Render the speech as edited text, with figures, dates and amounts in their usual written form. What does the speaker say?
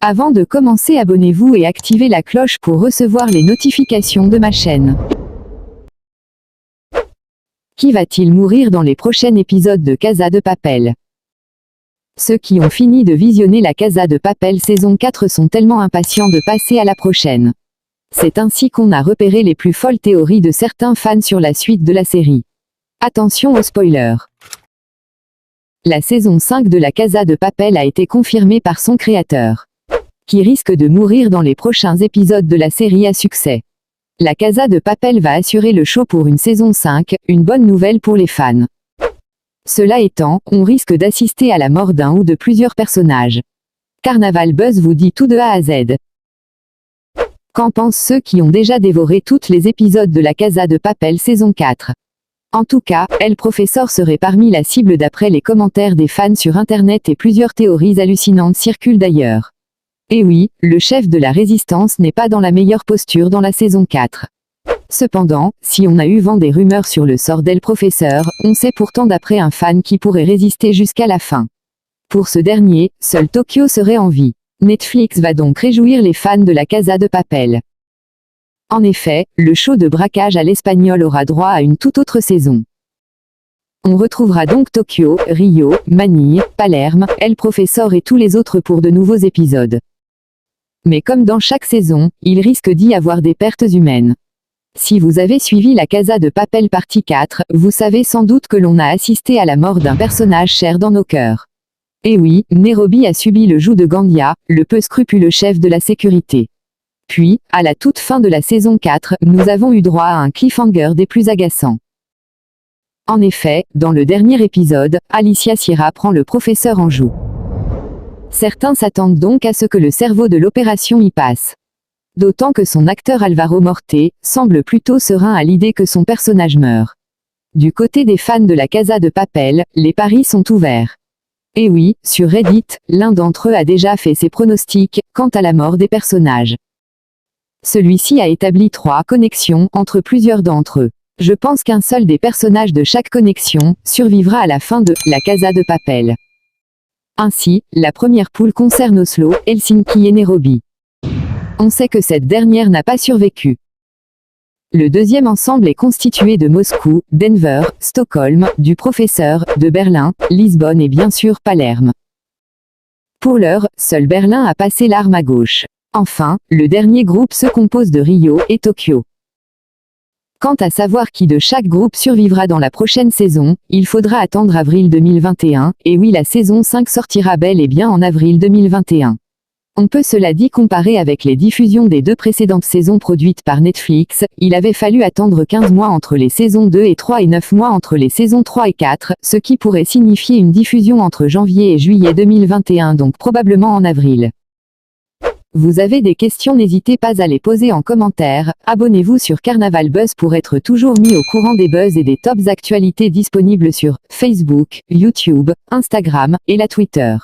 Avant de commencer, abonnez-vous et activez la cloche pour recevoir les notifications de ma chaîne. Qui va-t-il mourir dans les prochains épisodes de Casa de Papel? Ceux qui ont fini de visionner la Casa de Papel saison 4 sont tellement impatients de passer à la prochaine. C'est ainsi qu'on a repéré les plus folles théories de certains fans sur la suite de la série. Attention aux spoilers. La saison 5 de la Casa de Papel a été confirmée par son créateur, qui risque de mourir dans les prochains épisodes de la série à succès. La Casa de Papel va assurer le show pour une saison 5, une bonne nouvelle pour les fans. Cela étant, on risque d'assister à la mort d'un ou de plusieurs personnages. Carnaval Buzz vous dit tout de A à Z. Qu'en pensent ceux qui ont déjà dévoré tous les épisodes de la Casa de Papel saison 4? En tout cas, El Professeur serait parmi la cible d'après les commentaires des fans sur internet et plusieurs théories hallucinantes circulent d'ailleurs. Et oui, le chef de la résistance n'est pas dans la meilleure posture dans la saison 4. Cependant, si on a eu vent des rumeurs sur le sort d'El Professeur, on sait pourtant d'après un fan qui pourrait résister jusqu'à la fin. Pour ce dernier, seul Tokyo serait en vie. Netflix va donc réjouir les fans de la Casa de Papel. En effet, le show de braquage à l'espagnol aura droit à une toute autre saison. On retrouvera donc Tokyo, Rio, Manille, Palerme, El Professeur et tous les autres pour de nouveaux épisodes. Mais comme dans chaque saison, il risque d'y avoir des pertes humaines. Si vous avez suivi la Casa de Papel partie 4, vous savez sans doute que l'on a assisté à la mort d'un personnage cher dans nos cœurs. Et oui, Nairobi a subi le joug de Gandia, le peu scrupuleux chef de la sécurité. Puis, à la toute fin de la saison 4, nous avons eu droit à un cliffhanger des plus agaçants. En effet, dans le dernier épisode, Alicia Sierra prend le professeur en joue. Certains s'attendent donc à ce que le cerveau de l'opération y passe. D'autant que son acteur Alvaro Morte semble plutôt serein à l'idée que son personnage meure. Du côté des fans de la Casa de Papel, les paris sont ouverts. Et oui, sur Reddit, l'un d'entre eux a déjà fait ses pronostics quant à la mort des personnages. Celui-ci a établi 3 connexions entre plusieurs d'entre eux. Je pense qu'un seul des personnages de chaque connexion survivra à la fin de la Casa de Papel. Ainsi, la première poule concerne Oslo, Helsinki et Nairobi. On sait que cette dernière n'a pas survécu. Le deuxième ensemble est constitué de Moscou, Denver, Stockholm, du professeur, de Berlin, Lisbonne et bien sûr Palerme. Pour l'heure, seul Berlin a passé l'arme à gauche. Enfin, le dernier groupe se compose de Rio et Tokyo. Quant à savoir qui de chaque groupe survivra dans la prochaine saison, il faudra attendre avril 2021, et oui, la saison 5 sortira bel et bien en avril 2021. On peut cela dit comparer avec les diffusions des 2 précédentes saisons produites par Netflix, il avait fallu attendre 15 mois entre les saisons 2 et 3 et 9 mois entre les saisons 3 et 4, ce qui pourrait signifier une diffusion entre janvier et juillet 2021, donc probablement en avril. Vous avez des questions, n'hésitez pas à les poser en commentaire, abonnez-vous sur Carnaval Buzz pour être toujours mis au courant des buzz et des tops actualités disponibles sur Facebook, YouTube, Instagram, et la Twitter.